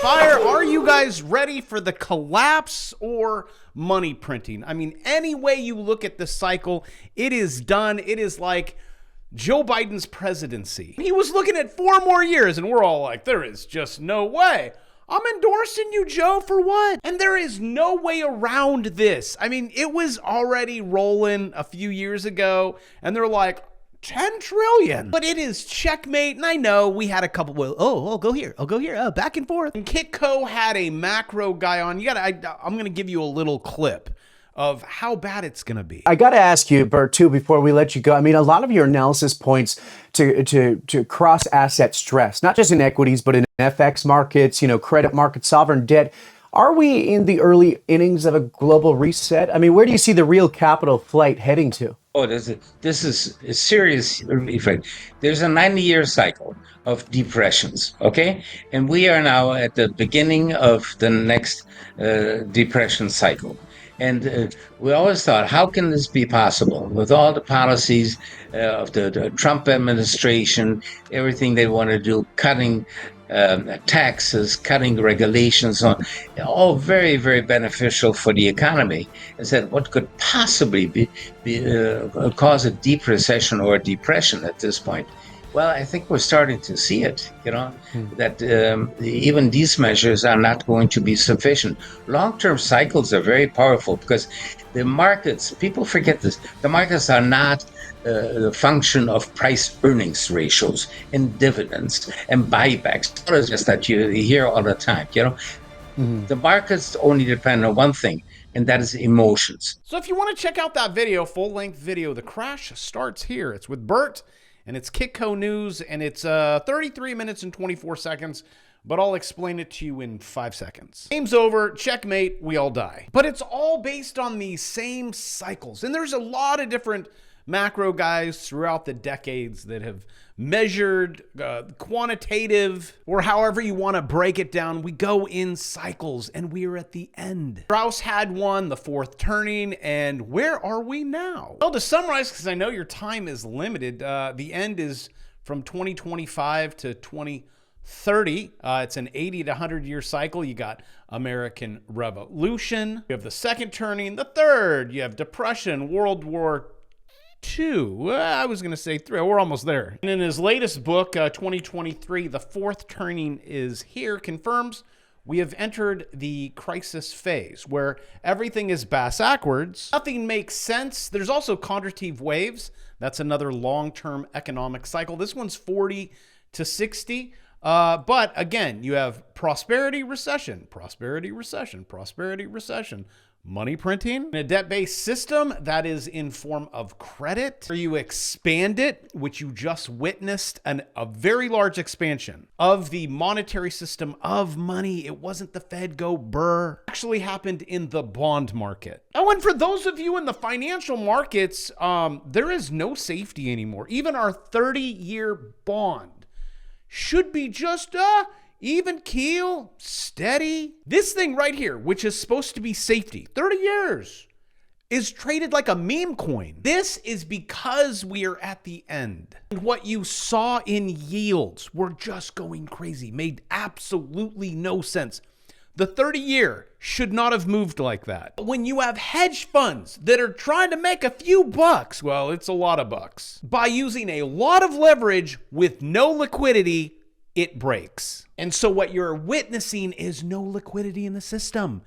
fire. Are you guys ready for the collapse or money printing? I mean, any way you look at this cycle, it is done. It is like Joe Biden's presidency. He was looking at 4 more years, and we're all like, there is just no way. I'm endorsing you, Joe, for what? And there is no way around this. I mean, it was already rolling a few years ago, and they're like, 10 trillion. But it is checkmate. And I know we had a couple of, I'll go here, back and forth. And Kitco had a macro guy on. I'm going to give you a little clip of how bad it's going to be. I got to ask you, Bert, too, before we let you go. I mean, a lot of your analysis points to cross-asset stress, not just in equities, but in FX markets, credit markets, sovereign debt. Are we in the early innings of a global reset? I mean, where do you see the real capital flight heading to? Oh, this is a serious effect. There's a 90-year cycle of depressions, okay? And we are now at the beginning of the next depression cycle. And we always thought, how can this be possible? With all the policies of the Trump administration, everything they want to do, cutting taxes, cutting regulations, all very, very beneficial for the economy. I said, what could possibly cause a deep recession or a depression at this point? Well, I think we're starting to see it, that even these measures are not going to be sufficient. Long-term cycles are very powerful because the markets, people forget this, the markets are not the function of price-earnings ratios and dividends and buybacks. What is this that you hear all the time, The markets only depend on one thing, and that is emotions. So if you want to check out that video, full-length video, the crash starts here. It's with Bert, and it's Kitco News, and it's 33 minutes and 24 seconds, but I'll explain it to you in 5 seconds. Game's over, checkmate, we all die. But it's all based on these same cycles, and there's a lot of different macro guys throughout the decades that have measured quantitative, or however you want to break it down. We go in cycles and we're at the end. Strauss had one, the fourth turning, and where are we now? Well, to summarize, because I know your time is limited, the end is from 2025 to 2030. It's an 80 to 100 year cycle. You got American Revolution, you have the second turning, the third, you have Depression, World War II. I was going to say 3. We're almost there. And in his latest book, 2023, The Fourth Turning is Here, confirms we have entered the crisis phase where everything is backwards. Nothing makes sense. There's also contrative waves. That's another long-term economic cycle. This one's 40 to 60. But again, you have prosperity, recession, prosperity, recession, prosperity, recession. Money printing in a debt-based system that is in form of credit, where you expand it, which you just witnessed a very large expansion of the monetary system of money. It wasn't the Fed go burr. It actually happened in the bond market. Oh, and for those of you in the financial markets, there is no safety anymore. Even our 30-year bond should be just even keel, steady. This thing right here, which is supposed to be safety, 30 years, is traded like a meme coin. This is because we are at the end. And what you saw in yields were just going crazy, made absolutely no sense. The 30-year should not have moved like that. When you have hedge funds that are trying to make a few bucks, well, it's a lot of bucks, by using a lot of leverage with no liquidity, it breaks. And so what you're witnessing is no liquidity in the system.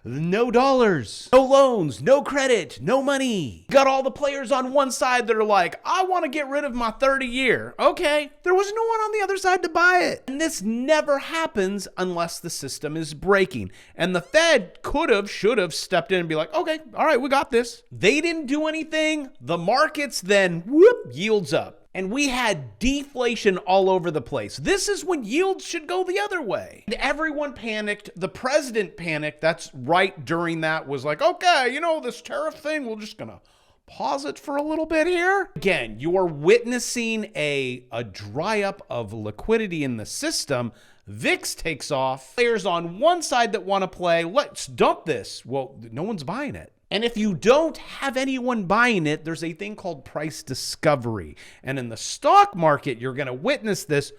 No dollars, no loans, no credit, no money. You got all the players on one side that are like, I want to get rid of my 30-year. Okay, there was no one on the other side to buy it. And this never happens unless the system is breaking. And the Fed should have stepped in and be like, okay, all right, we got this. They didn't do anything. The markets then, yields up. And we had deflation all over the place. This is when yields should go the other way. And everyone panicked. The president panicked. That's right during that was like, okay, this tariff thing, we're just going to pause it for a little bit here. Again, you are witnessing a dry up of liquidity in the system. VIX takes off. Players on one side that want to play, let's dump this. Well, no one's buying it. And if you don't have anyone buying it, there's a thing called price discovery. And in the stock market, you're going to witness this.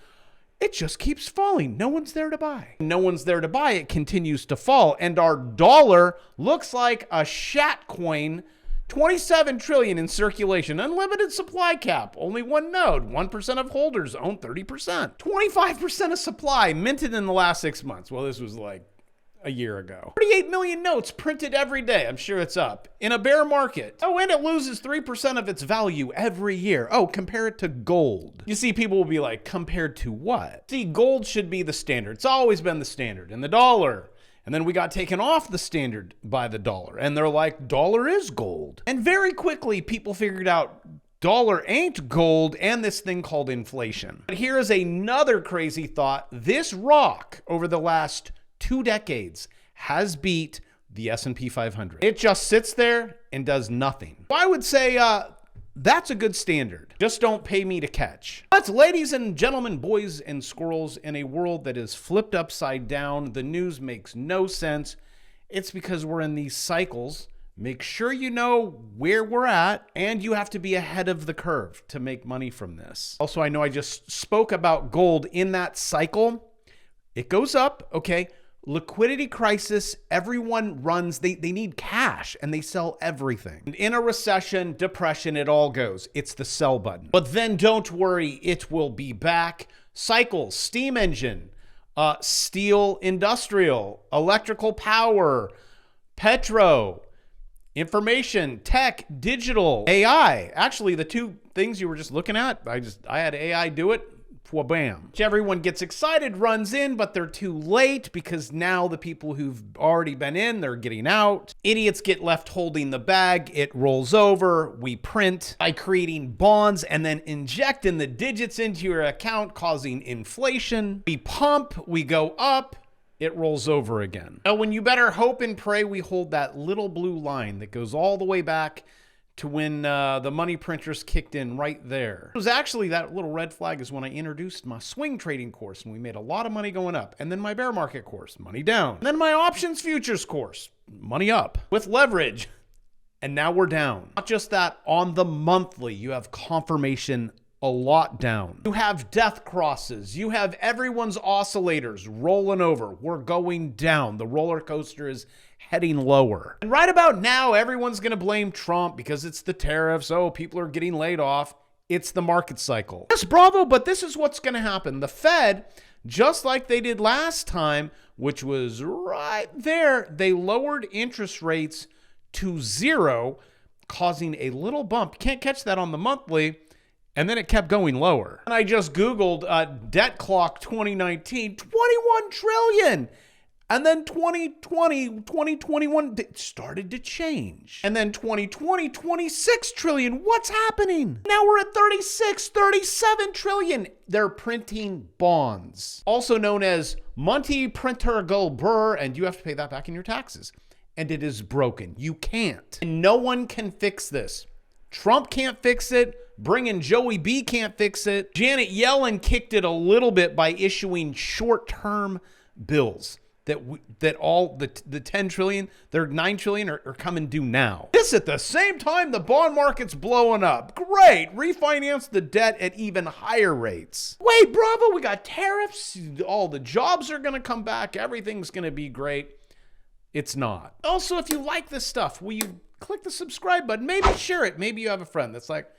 it just keeps falling. No one's there to buy. No one's there to buy. It continues to fall. And our dollar looks like a shat coin. 27 trillion in circulation, unlimited supply cap, only one node, 1% of holders own 30%, 25% of supply minted in the last 6 months. Well, this was like a year ago. 38 million notes printed every day. I'm sure it's up in a bear market. Oh, and it loses 3% of its value every year. Oh, compare it to gold. You see, people will be like, compared to what? See, gold should be the standard. It's always been the standard. And the dollar. And then we got taken off the standard by the dollar. And they're like, dollar is gold. And very quickly, people figured out dollar ain't gold and this thing called inflation. But here is another crazy thought. This rock over the last 2 decades has beat the S&P 500. It just sits there and does nothing. I would say that's a good standard. Just don't pay me to catch. But ladies and gentlemen, boys and squirrels, in a world that is flipped upside down, the news makes no sense. It's because we're in these cycles. Make sure you know where we're at, and you have to be ahead of the curve to make money from this. Also, I know I just spoke about gold in that cycle. It goes up, okay? Liquidity crisis, everyone runs, they need cash and they sell everything. And in a recession, depression, it all goes. It's the sell button. But then don't worry, it will be back. Cycles, steam engine, steel, industrial, electrical power, petro, information, tech, digital, AI. Actually, the 2 things you were just looking at, I had AI do it. Wha-bam. Everyone gets excited, runs in, but they're too late because now the people who've already been in, they're getting out. Idiots get left holding the bag. It rolls over. We print by creating bonds and then injecting the digits into your account, causing inflation. We pump, we go up. It rolls over again. Now, when you better hope and pray, we hold that little blue line that goes all the way back to when the money printers kicked in right there. It was actually that little red flag is when I introduced my swing trading course and we made a lot of money going up. And then my bear market course, money down. And then my options futures course, money up with leverage. And now we're down. Not just that, on the monthly, you have confirmation a lot down. You have death crosses. You have everyone's oscillators rolling over. We're going down. The roller coaster is heading lower. And right about now, everyone's going to blame Trump because it's the tariffs. Oh, people are getting laid off. It's the market cycle. Yes, bravo, but this is what's going to happen. The Fed, just like they did last time, which was right there, they lowered interest rates to 0, causing a little bump. Can't catch that on the monthly. And then it kept going lower. And I just Googled debt clock 2019, 21 trillion. And then 2020, 2021 it started to change. And then 2020, 26 trillion. What's happening? Now we're at 36, 37 trillion. They're printing bonds, also known as Monty Printer Go Burr, and you have to pay that back in your taxes. And it is broken. You can't. And no one can fix this. Trump can't fix it. Bringing Joey B can't fix it. Janet Yellen kicked it a little bit by issuing short-term bills that all the 10 trillion, they're 9 trillion are coming due now. This at the same time the bond market's blowing up. Great, refinance the debt at even higher rates. Wait, bravo, we got tariffs. All the jobs are going to come back. Everything's going to be great. It's not. Also, if you like this stuff, will you click the subscribe button? Maybe share it. Maybe you have a friend that's like,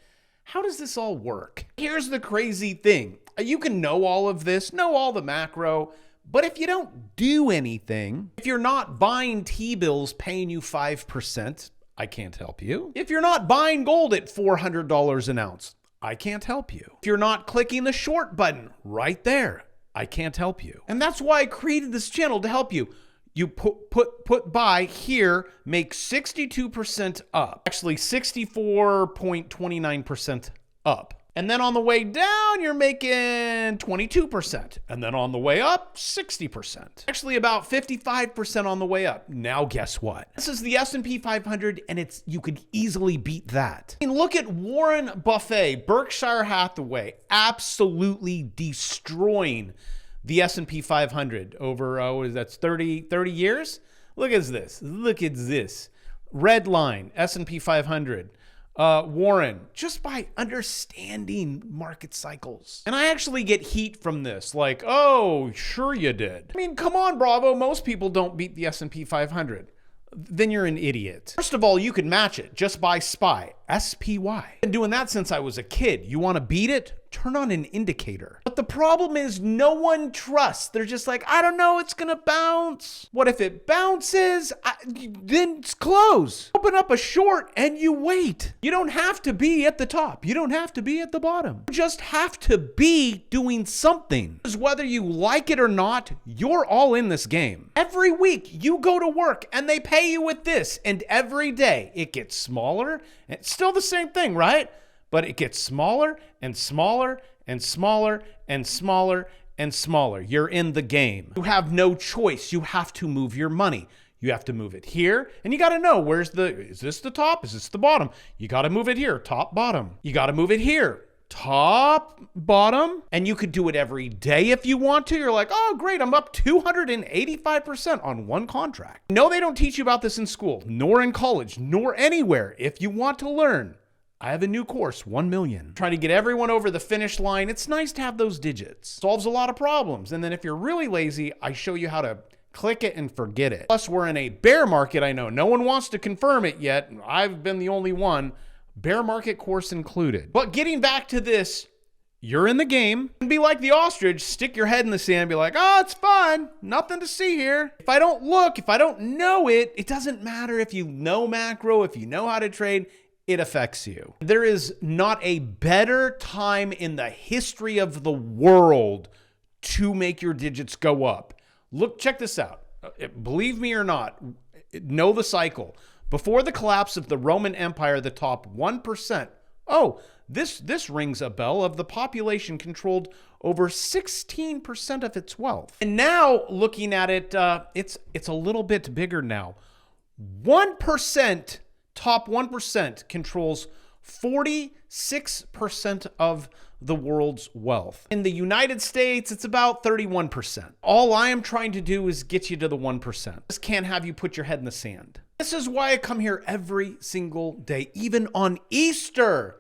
how does this all work? Here's the crazy thing. You can know all of this, know all the macro, but if you don't do anything, if you're not buying T-bills paying you 5%, I can't help you. If you're not buying gold at $400 an ounce, I can't help you. If you're not clicking the short button right there, I can't help you. And that's why I created this channel, to help you. You put buy here, make 62% up. Actually, 64.29% up. And then on the way down, you're making 22%. And then on the way up, 60%. Actually, about 55% on the way up. Now, guess what? This is the S&P 500, and you could easily beat that. I mean, look at Warren Buffett, Berkshire Hathaway, absolutely destroying the S&P 500 over, that's 30 years? Look at this. Look at this. Red line, S&P 500. Warren, just by understanding market cycles. And I actually get heat from this, like, oh, sure you did. I mean, come on, Bravo, most people don't beat the S&P 500. Then you're an idiot. First of all, you could match it just by SPY, SPY. I've been doing that since I was a kid. You want to beat it? Turn on an indicator. But the problem is no one trusts. They're just like, I don't know, it's gonna bounce. What if it bounces? Then it's close. Open up a short and you wait. You don't have to be at the top. You don't have to be at the bottom. You just have to be doing something. Because whether you like it or not, you're all in this game. Every week you go to work and they pay you with this, and every day it gets smaller. It's still the same thing, right? But it gets smaller and smaller and smaller and smaller and smaller. You're in the game. You have no choice. You have to move your money. You have to move it here, and you got to know is this the top? Is this the bottom? You got to move it here, top, bottom. You got to move it here, top, bottom. And you could do it every day if you want to. You're like, oh, great, I'm up 285% on one contract. No, they don't teach you about this in school, nor in college, nor anywhere. If you want to learn, I have a new course, 1 million. Trying to get everyone over the finish line. It's nice to have those digits. Solves a lot of problems. And then if you're really lazy, I show you how to click it and forget it. Plus, we're in a bear market. I know no one wants to confirm it yet. I've been the only one. Bear market course included. But getting back to this, you're in the game. And be like the ostrich, stick your head in the sand and be like, oh, it's fun. Nothing to see here. If I don't look, if I don't know it, it doesn't matter if you know macro, if you know how to trade, it affects you. There is not a better time in the history of the world to make your digits go up. Look, check this out. Believe me or not, know the cycle. Before the collapse of the Roman Empire, the top 1%. Oh, this rings a bell of the population controlled over 16% of its wealth. And now looking at it, it's a little bit bigger now. 1%. Top 1% controls 46% of the world's wealth. In the United States, it's about 31%. All I am trying to do is get you to the 1%. Just can't have you put your head in the sand. This is why I come here every single day, even on Easter.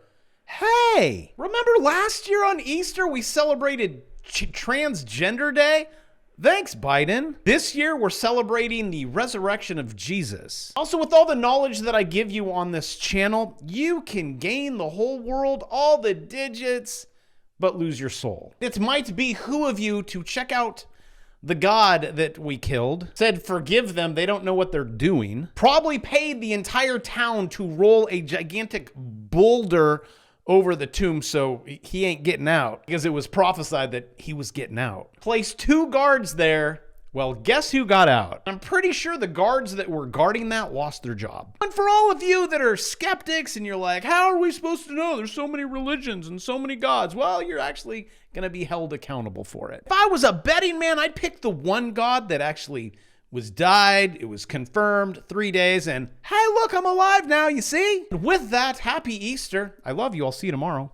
Hey, remember last year on Easter, we celebrated Transgender Day? Thanks, Biden. This year, we're celebrating the resurrection of Jesus. Also, with all the knowledge that I give you on this channel, you can gain the whole world, all the digits, but lose your soul. It might behoove you to check out the God that we killed, said forgive them, they don't know what they're doing, probably paid the entire town to roll a gigantic boulder over the tomb so he ain't getting out, because it was prophesied that he was getting out. Placed 2 guards there. Well, guess who got out? I'm pretty sure the guards that were guarding that lost their job. And for all of you that are skeptics and you're like, how are we supposed to know? There's so many religions and so many gods. Well, you're actually going to be held accountable for it. If I was a betting man, I'd pick the one God that actually was died, it was confirmed, 3 days, and hey, look, I'm alive now, you see? With that, happy Easter. I love you. I'll see you tomorrow.